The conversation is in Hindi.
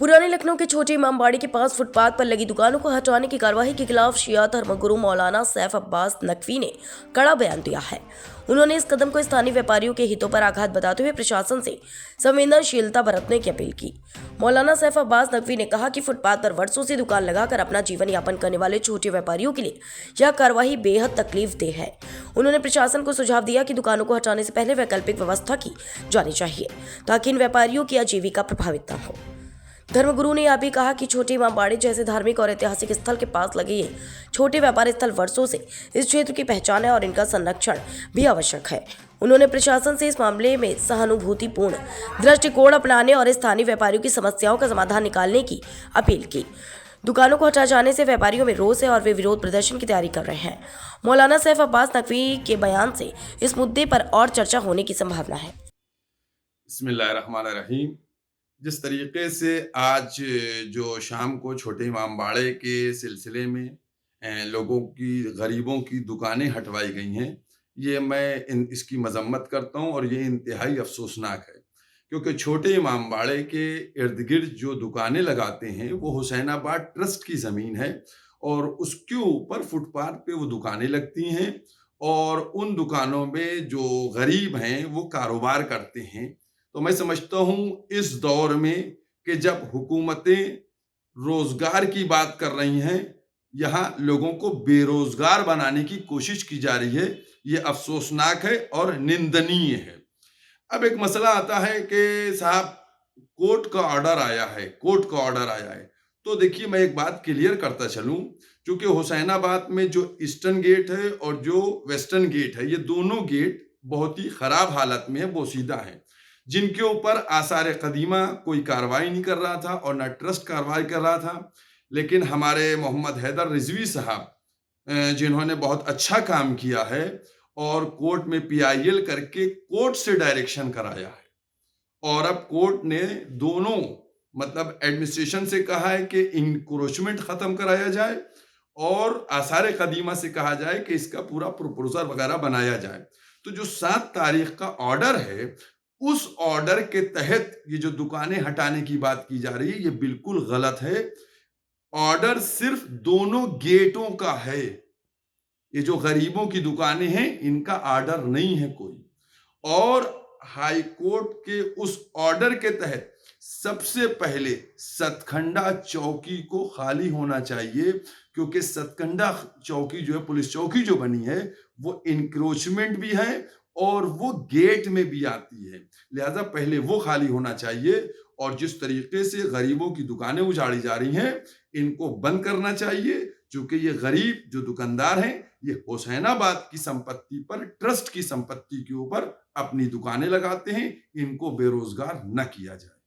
पुराने लखनऊ के छोटे इमामबाड़ी के पास फुटपाथ पर लगी दुकानों को हटाने की कार्रवाई के खिलाफ शिया धर्मगुरु मौलाना सैफ अब्बास नकवी ने कड़ा बयान दिया है। उन्होंने इस कदम को स्थानीय व्यापारियों के हितों पर आघात बताते हुए प्रशासन से संवेदनशीलता बरतने की अपील की। मौलाना सैफ अब्बास नकवी ने कहा कि फुटपाथ पर वर्षों से दुकान लगाकर अपना जीवन यापन करने वाले छोटे व्यापारियों के लिए यह कार्रवाई बेहद तकलीफदेह है। उन्होंने प्रशासन को सुझाव दिया कि दुकानों को हटाने से पहले वैकल्पिक व्यवस्था की जानी चाहिए ताकि इन व्यापारियों की आजीविका प्रभावित न हो। धर्मगुरु ने यह भी कहा कि छोटे इमामबाड़े जैसे धार्मिक और ऐतिहासिक स्थल के पास लगे ये छोटे व्यापारी स्थल वर्षों से इस क्षेत्र की पहचान है और इनका संरक्षण भी आवश्यक है। उन्होंने प्रशासन से इस मामले में सहानुभूतिपूर्ण दृष्टिकोण अपनाने और स्थानीय व्यापारियों की समस्याओं का समाधान निकालने की अपील की। दुकानों को हटा जाने से व्यापारियों में रोष है और वे विरोध प्रदर्शन की तैयारी कर रहे हैं। मौलाना सैफ अब्बास नकवी के बयान से इस मुद्दे पर और चर्चा होने की संभावना है। बिस्मिल्लाहिर्रहमानिर्रहीम। जिस तरीके से आज जो शाम को छोटे इमामबाड़े के सिलसिले में लोगों की, गरीबों की दुकानें हटवाई गई हैं, ये मैं इसकी मजम्मत करता हूँ और ये इंतहाई अफसोसनाक है, क्योंकि छोटे इमामबाड़े के इर्द गिर्द जो दुकानें लगाते हैं वो हुसैनाबाद ट्रस्ट की ज़मीन है और उसके ऊपर फुटपाथ पे वो दुकानें लगती हैं और उन दुकानों में जो गरीब हैं वो कारोबार करते हैं। तो मैं समझता हूँ इस दौर में कि जब हुकूमतें रोजगार की बात कर रही हैं, यहाँ लोगों को बेरोजगार बनाने की कोशिश की जा रही है, ये अफसोसनाक है और निंदनीय है। अब एक मसला आता है कि साहब कोर्ट का ऑर्डर आया है। तो देखिए, मैं एक बात क्लियर करता चलूं, क्योंकि हुसैनाबाद में जो ईस्टर्न गेट है और जो वेस्टर्न गेट है, ये दोनों गेट बहुत ही खराब हालत में है, बोसीदा है, जिनके ऊपर आसार कदीमा कोई कार्रवाई नहीं कर रहा था और ना ट्रस्ट कार्रवाई कर रहा था। लेकिन हमारे मोहम्मद हैदर रिजवी साहब, जिन्होंने बहुत अच्छा काम किया है और कोर्ट में पीआईएल करके कोर्ट से डायरेक्शन कराया है, और अब कोर्ट ने दोनों मतलब एडमिनिस्ट्रेशन से कहा है कि इंक्रोचमेंट खत्म कराया जाए और आसार कदीमा से कहा जाए कि इसका पूरा प्रपोजल वगैरह बनाया जाए। तो जो 7 तारीख का ऑर्डर है, उस ऑर्डर के तहत ये जो दुकानें हटाने की बात की जा रही है, ये बिल्कुल गलत है। ऑर्डर सिर्फ दोनों गेटों का है। ये जो गरीबों की दुकानें हैं, इनका ऑर्डर नहीं है कोई। और हाई कोर्ट के उस ऑर्डर के तहत सबसे पहले सतखंडा चौकी को खाली होना चाहिए, क्योंकि सतखंडा चौकी जो है, पुलिस चौकी जो बनी है, वो इंक्रोचमेंट भी है और वो गेट में भी आती है। लिहाजा पहले वो खाली होना चाहिए और जिस तरीके से गरीबों की दुकानें उजाड़ी जा रही हैं, इनको बंद करना चाहिए, क्योंकि ये गरीब जो दुकानदार हैं, ये हुसैनाबाद की संपत्ति पर, ट्रस्ट की संपत्ति के ऊपर अपनी दुकानें लगाते हैं। इनको बेरोजगार न किया जाए।